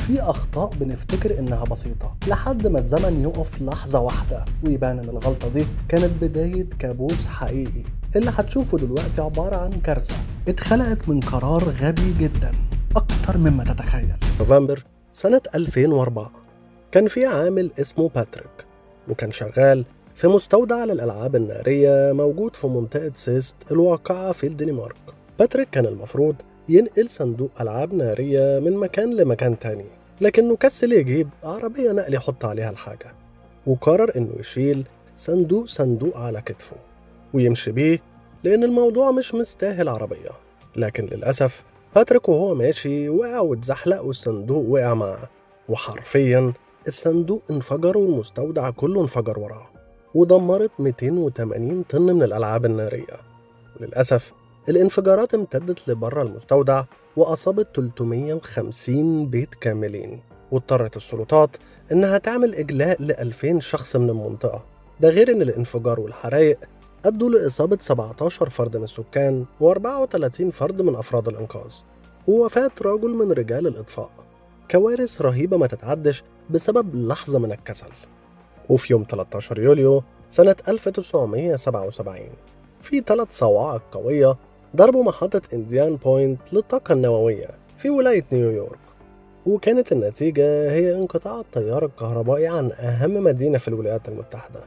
في أخطاء بنفتكر إنها بسيطة لحد ما الزمن يقف لحظة واحدة ويبان إن الغلطة دي كانت بداية كابوس حقيقي. اللي هتشوفه دلوقتي عبارة عن كارثة اتخلقت من قرار غبي جدا أكتر مما تتخيل. نوفمبر سنة 2004 كان في عامل اسمه باتريك، وكان شغال في مستودع للألعاب النارية موجود في منطقة سيست الواقعة في الدنمارك. باتريك كان المفروض ينقل صندوق ألعاب نارية من مكان لمكان تاني، لكنه كسل يجيب عربية نقل يحط عليها الحاجة، وقرر إنه يشيل صندوق على كتفه ويمشي بيه لأن الموضوع مش مستاهل عربية. لكن للأسف باتريك وهو ماشي وقع واتزحلق والصندوق وقع معاه، وحرفيا الصندوق انفجر والمستودع كله انفجر وراه، ودمرت 280 طن من الألعاب النارية. وللأسف الانفجارات امتدت لبره المستودع وأصابت 350 بيت كاملين، واضطرت السلطات إنها تعمل إجلاء ل2000 شخص من المنطقة. ده غير إن الانفجار والحرائق أدوا لإصابة 17 فرد من السكان و34 فرد من أفراد الإنقاذ، ووفاة رجل من رجال الإطفاء. كوارث رهيبة ما تتعدش بسبب لحظة من الكسل. وفي يوم 13 يوليو سنة 1977 في 3 صواعق قوية ضربوا محطة إنديان بوينت للطاقة النووية في ولاية نيويورك، وكانت النتيجة هي انقطاع التيار الكهربائي عن أهم مدينة في الولايات المتحدة.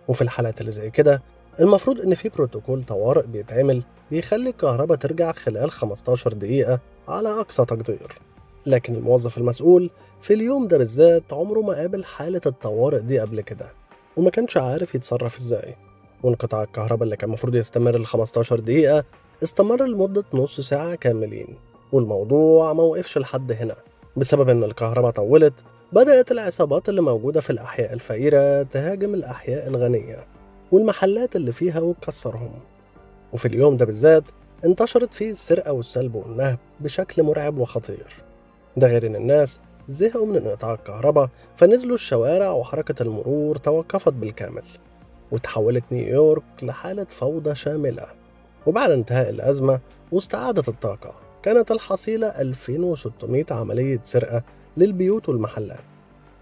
وفي الحالات اللي زي كده المفروض إن في بروتوكول طوارئ بيتعمل بيخلي الكهرباء ترجع خلال 15 دقيقة على أقصى تقدير، لكن الموظف المسؤول في اليوم ده بالذات عمره ما قابل حالة الطوارئ دي قبل كده، وما كانش عارف يتصرف إزاي. وانقطاع الكهرباء اللي كان المفروض يستمر ل 15 دقيقة استمر لمدة نص ساعة كاملين، والموضوع ما وقفش لحد هنا. بسبب إن الكهرباء طولت بدأت العصابات اللي موجودة في الأحياء الفقيرة تهاجم الأحياء الغنية والمحلات اللي فيها وتكسرهم. وفي اليوم ده بالذات انتشرت فيه السرقة والسلب والنهب بشكل مرعب وخطير. ده غير إن الناس زهقوا من انقطاع الكهرباء فنزلوا الشوارع وحركة المرور توقفت بالكامل، وتحولت نيويورك لحالة فوضى شاملة. وبعد انتهاء الأزمة واستعادة الطاقة كانت الحصيلة 2600 عملية سرقة للبيوت والمحلات،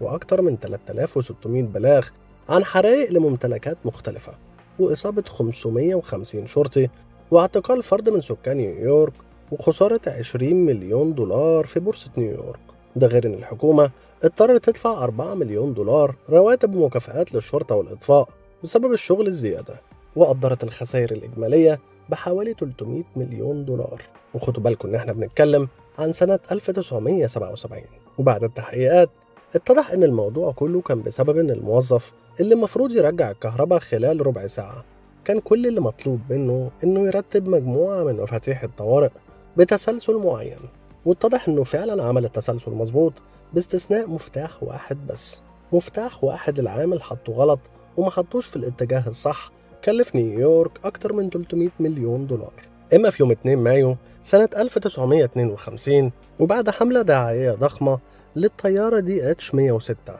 وأكثر من 3600 بلاغ عن حرائق لممتلكات مختلفة، وإصابة 550 شرطي، واعتقال فرد من سكان نيويورك، وخسارة 20 مليون دولار في بورصة نيويورك. ده غير إن الحكومة اضطرت تدفع 4 مليون دولار رواتب ومكافآت للشرطة والإطفاء بسبب الشغل الزيادة، وقدرت الخسائر الإجمالية بحوالي 300 مليون دولار. وخدوا بالكم إن إحنا بنتكلم عن سنة 1977. وبعد التحقيقات اتضح إن الموضوع كله كان بسبب إن الموظف اللي المفروض يرجع الكهرباء خلال ربع ساعة كان كل اللي مطلوب منه إنه يرتب مجموعة من مفاتيح الطوارئ بتسلسل معين، واتضح إنه فعلا عمل التسلسل مظبوط باستثناء مفتاح واحد بس. مفتاح واحد العامل حطه غلط وما حطوش في الاتجاه الصح، كلف نيويورك أكتر من 300 مليون دولار. إما في يوم 2 مايو سنة 1952 وبعد حملة دعائية ضخمة للطيارة DH-106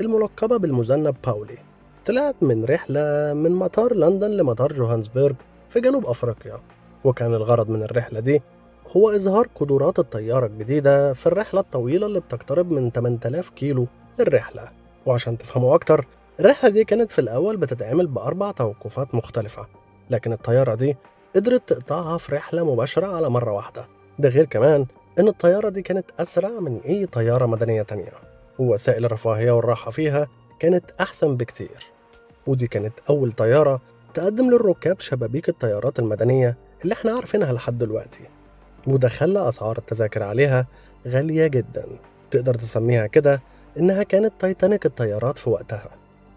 الملقبة بالمذنب باولي، طلعت من رحلة من مطار لندن لمطار جوهانسبرغ في جنوب أفريقيا. وكان الغرض من الرحلة دي هو إظهار قدرات الطيارة الجديدة في الرحلة الطويلة اللي بتقترب من 8000 كيلو للرحلة. وعشان تفهموا أكتر، الرحلة دي كانت في الأول بتتعمل ب4 توقفات مختلفة، لكن الطيارة دي قدرت تقطعها في رحلة مباشرة على مرة واحدة. ده غير كمان إن الطيارة دي كانت أسرع من أي طيارة مدنية تانية، ووسائل الرفاهية والراحة فيها كانت أحسن بكتير. ودي كانت أول طيارة تقدم للركاب شبابيك الطيارات المدنية اللي احنا عارفينها لحد دلوقتي، وده خلى أسعار التذاكر عليها غالية جدا. تقدر تسميها كده إنها كانت تايتانيك الطيارات في وقتها.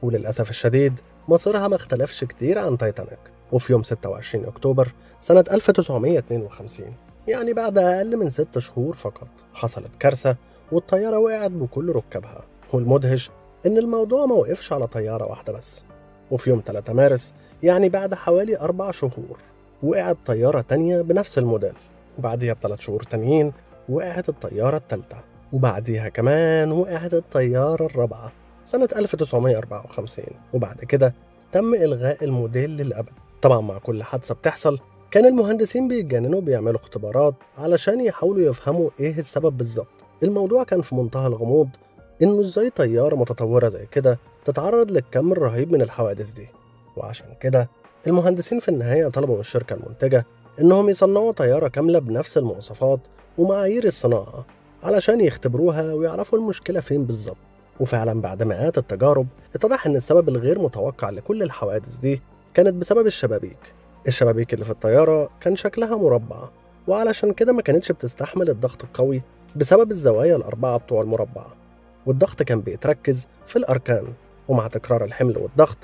وللأسف الشديد مصيرها ما اختلفش كتير عن تايتانيك. وفي يوم 26 أكتوبر سنة 1952، يعني بعد أقل من 6 شهور فقط، حصلت كارثة والطيارة وقعت بكل ركابها. والمدهش إن الموضوع ما وقفش على طيارة واحدة بس. وفي يوم 3 مارس، يعني بعد حوالي 4 شهور، وقعت طيارة تانية بنفس الموديل، وبعديها ب3 شهور تانيين وقعت الطيارة التالتة، وبعديها كمان وقعت الطيارة الرابعة سنة 1954. وبعد كده تم إلغاء الموديل للأبد. طبعا مع كل حادثة بتحصل كان المهندسين بيتجننوا بيعملوا اختبارات علشان يحاولوا يفهموا إيه السبب بالظبط، الموضوع كان في منتهى الغموض، إنه إزاي طيارة متطورة زي كده تتعرض للكم الرهيب من الحوادث دي. وعشان كده المهندسين في النهاية طلبوا من الشركة المنتجة إنهم يصنعوا طيارة كاملة بنفس المواصفات ومعايير الصناعة علشان يختبروها ويعرفوا المشكلة فين بالظبط. وفعلا بعد مئات التجارب اتضح إن السبب الغير متوقع لكل الحوادث دي كانت بسبب الشبابيك اللي في الطيارة كان شكلها مربع، وعلشان كده ما كانتش بتستحمل الضغط القوي بسبب الزوايا الأربعة بتوع المربع، والضغط كان بيتركز في الأركان، ومع تكرار الحمل والضغط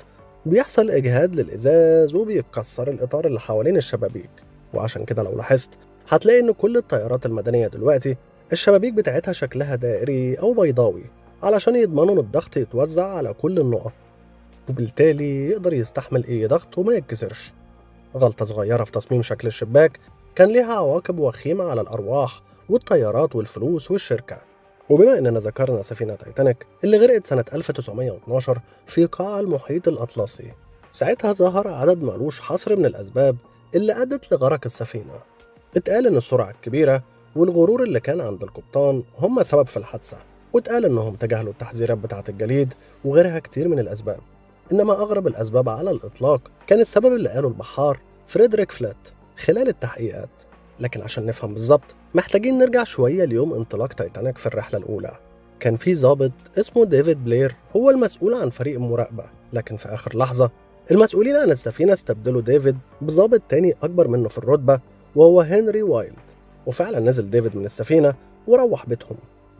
بيحصل إجهاد للإزاز وبيتكسر الإطار اللي حوالين الشبابيك. وعشان كده لو لاحظت هتلاقي إن كل الطيارات المدنية دلوقتي الشبابيك بتاعتها شكلها دائري أو بيضاوي علشان يضمنوا إن الضغط يتوزع على كل النقط، وبالتالي يقدر يستحمل أي ضغط وما يتكسرش. غلطة صغيرة في تصميم شكل الشباك كان ليها عواقب وخيمة على الأرواح والطيارات والفلوس والشركة. وبما إننا ذكرنا سفينة تايتانيك اللي غرقت سنة 1912 في قاع المحيط الأطلسي، ساعتها ظهر عدد مالوش حصر من الأسباب اللي أدت لغرق السفينة. اتقال إن السرعة الكبيرة والغرور اللي كان عند القبطان هم سبب في الحادثة، واتقال إنهم تجاهلوا التحذيرات بتاعة الجليد وغيرها كتير من الأسباب. إنما أغرب الأسباب على الإطلاق كان السبب اللي قاله البحار فريدريك فلات خلال التحقيقات. لكن عشان نفهم بالظبط محتاجين نرجع شوية ليوم انطلاق تايتانيك في الرحلة الأولى. كان في ضابط اسمه ديفيد بلير هو المسؤول عن فريق المراقبة، لكن في آخر لحظة المسؤولين عن السفينة استبدلوا ديفيد بضابط تاني أكبر منه في الرتبة وهو هنري وايلد. وفعلا نزل ديفيد من السفينة وروح بيتهم،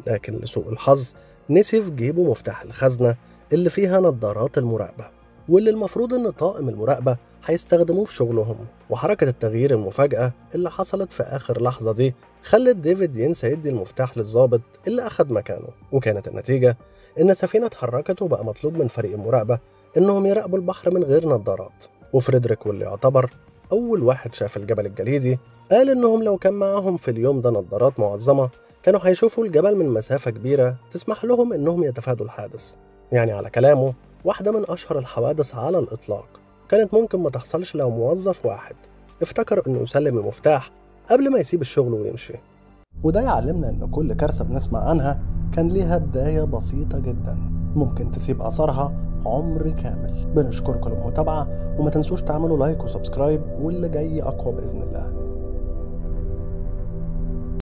لكن لسوء الحظ نسي في جيبه مفتاح الخزنة اللي فيها نظارات المراقبة، واللي المفروض إن طاقم المراقبة هيستخدموه في شغلهم. وحركة التغيير المفاجئة اللي حصلت في آخر لحظة دي خلت ديفيد ينسى يدي المفتاح للضابط اللي أخد مكانه، وكانت النتيجة إن السفينة اتحركت وبقى مطلوب من فريق المراقبة إنهم يراقبوا البحر من غير نظارات. وفريدريك، واللي يعتبر أول واحد شاف الجبل الجليدي، قال إنهم لو كان معاهم في اليوم ده نظارات معظمة كانوا هيشوفوا الجبل من مسافة كبيرة تسمح لهم إنهم يتفادوا الحادث. يعني على كلامه واحدة من أشهر الحوادث على الإطلاق كانت ممكن ما تحصلش لو موظف واحد افتكر إنه يسلم المفتاح قبل ما يسيب الشغل ويمشي. وده يعلمنا إن كل كارثة بنسمع عنها كان ليها بداية بسيطة جدا ممكن تسيب أثرها عمر كامل. بنشكركم للمتابعة، وما تنسوش تعملوا لايك وسبسكرايب، واللي جاي أقوى بإذن الله.